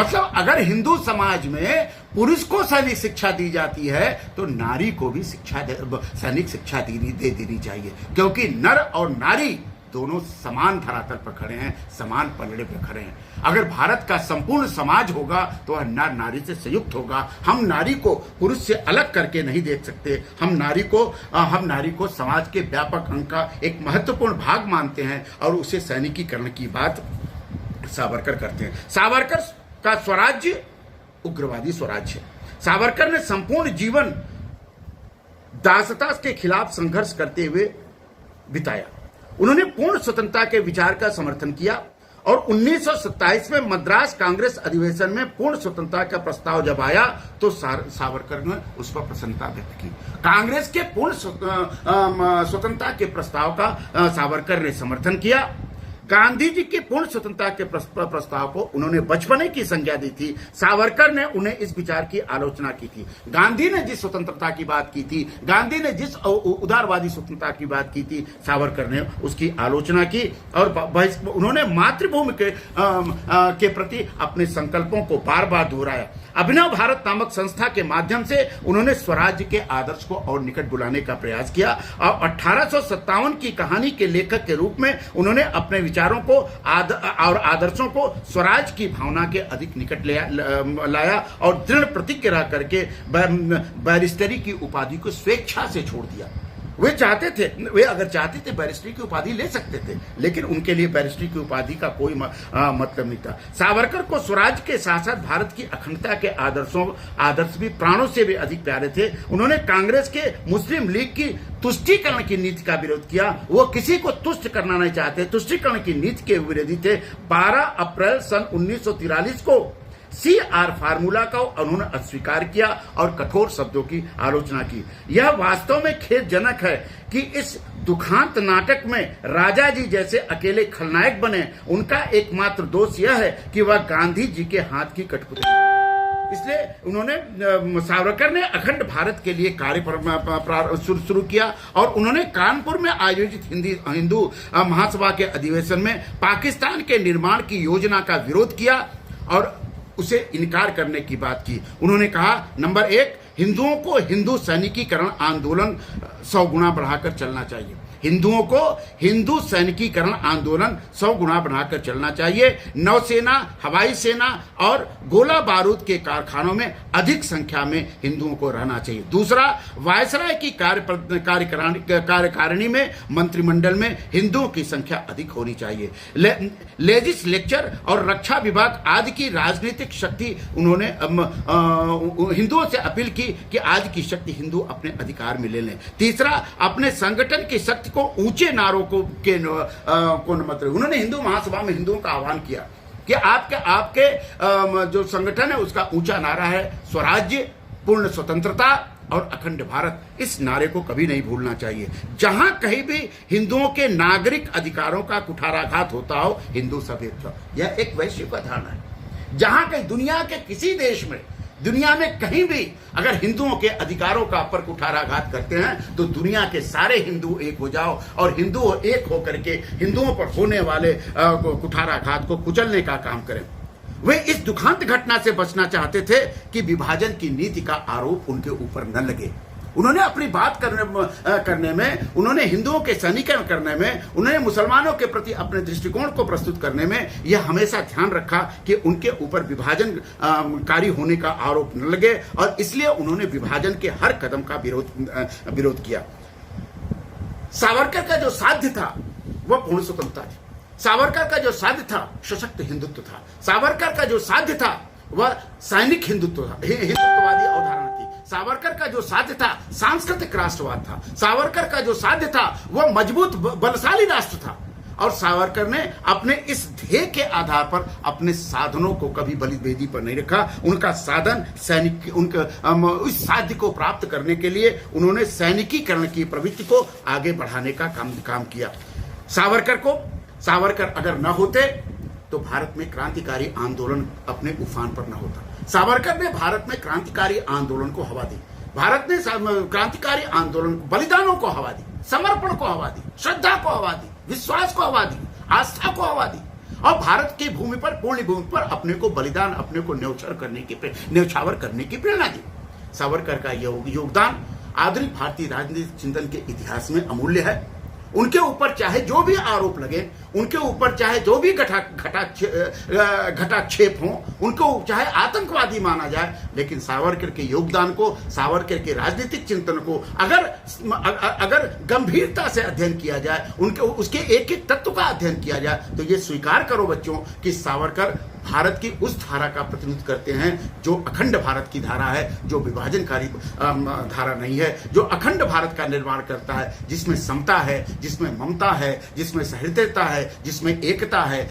मतलब अगर हिंदू समाज में पुरुष को सैनिक शिक्षा दी जाती है तो नारी को भी सैनिक शिक्षा दे देनी चाहिए, क्योंकि नर और नारी दोनों समान धरातल पर खड़े हैं, समान पलड़े पर खड़े हैं। अगर भारत का संपूर्ण समाज होगा तो वह नर नारी से संयुक्त होगा। हम नारी को पुरुष से अलग करके नहीं देख सकते। हम नारी को समाज के व्यापक अंग का एक महत्वपूर्ण भाग मानते हैं और उसे सैनिकीकरण की बात सावरकर करते हैं। सावरकर का स्वराज्य उग्रवादी स्वराज्य है। सावरकर ने संपूर्ण जीवन दासता के खिलाफ संघर्ष करते हुए बिताया। उन्होंने पूर्ण स्वतंत्रता के विचार का समर्थन किया और 1927 में मद्रास कांग्रेस अधिवेशन में पूर्ण स्वतंत्रता का प्रस्ताव जब आया तो सावरकर ने उस पर प्रसन्नता व्यक्त की। कांग्रेस के पूर्ण स्वतंत्रता के प्रस्ताव का सावरकर ने समर्थन किया। गांधी जी के पूर्ण स्वतंत्रता के प्रस्ताव को उन्होंने बचपने की संज्ञा दी थी। सावरकर ने उन्हें इस विचार की आलोचना की थी। गांधी ने जिस स्वतंत्रता की बात की थी, गांधी ने जिस उदारवादी स्वतंत्रता की बात की थी, सावरकर ने उसकी आलोचना की और उन्होंने मातृभूमि के प्रति अपने संकल्पों को बार बार दोहराया। अभिनव भारत नामक संस्था के माध्यम से उन्होंने स्वराज्य के आदर्श को और निकट बुलाने का प्रयास किया और 1857 की कहानी के लेखक के रूप में उन्होंने अपने विचारों को और आदर्शों को स्वराज की भावना के अधिक निकट लाया और दृढ़ प्रतिज्ञा करके बैरिस्टरी की उपाधि को स्वेच्छा से छोड़ दिया। वे अगर चाहते थे बैरिस्टरी की उपाधि ले सकते थे, लेकिन उनके लिए बैरिस्टरी की उपाधि का कोई मतलब नहीं था। सावरकर को स्वराज के साथ साथ भारत की अखंडता के आदर्श भी प्राणों से भी अधिक प्यारे थे। उन्होंने कांग्रेस के मुस्लिम लीग की तुष्टीकरण की नीति का विरोध किया। वो किसी को तुष्ट करना नहीं चाहते, तुष्टीकरण की नीति के विरोधी थे। 12 अप्रैल सन 1943 को CR फार्मूला का उन्होंने अस्वीकार किया और कठोर शब्दों की आलोचना की। यह वास्तव में खेदजनक है कि इस दुखांत नाटक में राजा जी जैसे अकेले खलनायक बने। उनका एकमात्र दोष यह है कि वह गांधी जी के हाथ की कठपुतली। इसलिए सावरकर ने अखंड भारत के लिए कार्य शुरू किया और उन्होंने कानपुर में आयोजित हिंदू महासभा के अधिवेशन में पाकिस्तान के निर्माण की योजना का विरोध किया और उसे इनकार करने की बात की। उन्होंने कहा, नंबर 1, हिंदुओं को हिंदू सैनिकीकरण आंदोलन 100 गुना बढ़ाकर चलना चाहिए। हिंदुओं को हिंदू सैनिकीकरण आंदोलन 100 गुना बढ़ाकर चलना चाहिए। नौसेना, हवाई सेना और गोला बारूद के कारखानों में अधिक संख्या में हिंदुओं को रहना चाहिए। दूसरा, वायसराय की कार्यकारिणी में मंत्रिमंडल में हिंदुओं की संख्या अधिक होनी चाहिए। लेजिस्लेचर और रक्षा विभाग आदि की राजनीतिक शक्ति उन्होंने हिंदुओं से अपील की कि आज की शक्ति हिंदू अपने अधिकार में ले लें। तीसरा, अपने संगठन की शक्ति को ऊंचे नारों को मतलब उन्होंने हिंदू महासभा में हिंदुओं का आह्वान किया कि आपके जो संगठन है उसका ऊंचा नारा है स्वराज्य, पूर्ण स्वतंत्रता और अखंड भारत। इस नारे को कभी नहीं भूलना चाहिए। जहां कहीं भी हिंदुओं के नागरिक अधिकारों का कुठाराघात होता हो, हिंदू सफेद हो। यह एक वैश्विक धारणा है। जहां कहीं दुनिया के किसी देश में, दुनिया में कहीं भी अगर हिंदुओं के अधिकारों का पर कुठाराघात करते हैं तो दुनिया के सारे हिंदू एक हो जाओ और हिंदू एक होकर के हिंदुओं पर होने वाले कुठाराघात को कुचलने का काम करें। वे इस दुखांत घटना से बचना चाहते थे कि विभाजन की नीति का आरोप उनके ऊपर न लगे। उन्होंने अपनी बात करने में, उन्होंने हिंदुओं के सैनिकीकरण करने में, उन्होंने मुसलमानों के प्रति अपने दृष्टिकोण को प्रस्तुत करने में यह हमेशा ध्यान रखा कि उनके ऊपर विभाजनकारी होने का आरोप न लगे और इसलिए उन्होंने विभाजन के हर कदम का विरोध किया। सावरकर का जो साध्य था वह पूर्ण स्वतंत्रता थी। सावरकर का जो साध्य था सशक्त हिंदुत्व था। सावरकर का जो साध्य था वह सैनिक हिंदुत्व था, हिंदुत्ववादी अवधारणा थी। सावरकर का जो साध्य था सांस्कृतिक राष्ट्रवाद था। सावरकर का जो साध्य था वह मजबूत बलशाली राष्ट्र था। और सावरकर ने अपने इस ध्येय के आधार पर अपने साधनों को कभी बलिवेदी पर नहीं रखा। उनका साधन उस साध्य को प्राप्त करने के लिए उन्होंने सैनिकीकरण की प्रवृत्ति को आगे बढ़ाने का काम किया। सावरकर अगर न होते तो भारत में क्रांतिकारी आंदोलन अपने उफान पर न होता। सावरकर ने भारत में क्रांतिकारी आंदोलन को हवा दी। भारत ने क्रांतिकारी आंदोलन, बलिदानों को हवा दी, समर्पण को हवा दी, श्रद्धा को हवा दी, विश्वास को हवा दी, आस्था को हवा दी और भारत की भूमि पर, पूर्ण भूमि पर अपने को बलिदान, अपने को न्यौछावर करने की प्रेरणा दी। सावरकर का योगदान आधुनिक भारतीय राजनीतिक चिंतन के इतिहास में अमूल्य है। उनके ऊपर चाहे जो भी आरोप लगे, उनके ऊपर चाहे जो भी घटाक्षेप हो, उनको चाहे आतंकवादी माना जाए, लेकिन सावरकर के योगदान को, सावरकर के राजनीतिक चिंतन को अगर गंभीरता से अध्ययन किया जाए, उसके एक एक तत्व का अध्ययन किया जाए, तो ये स्वीकार करो बच्चों कि सावरकर भारत की उस धारा का प्रतिनिधित्व करते हैं जो अखंड भारत की धारा है, जो विभाजनकारी धारा नहीं है, जो अखंड भारत का निर्माण करता है, जिसमें समता है, जिसमें ममता है, जिसमें सहृदयता है, जिसमें एकता है।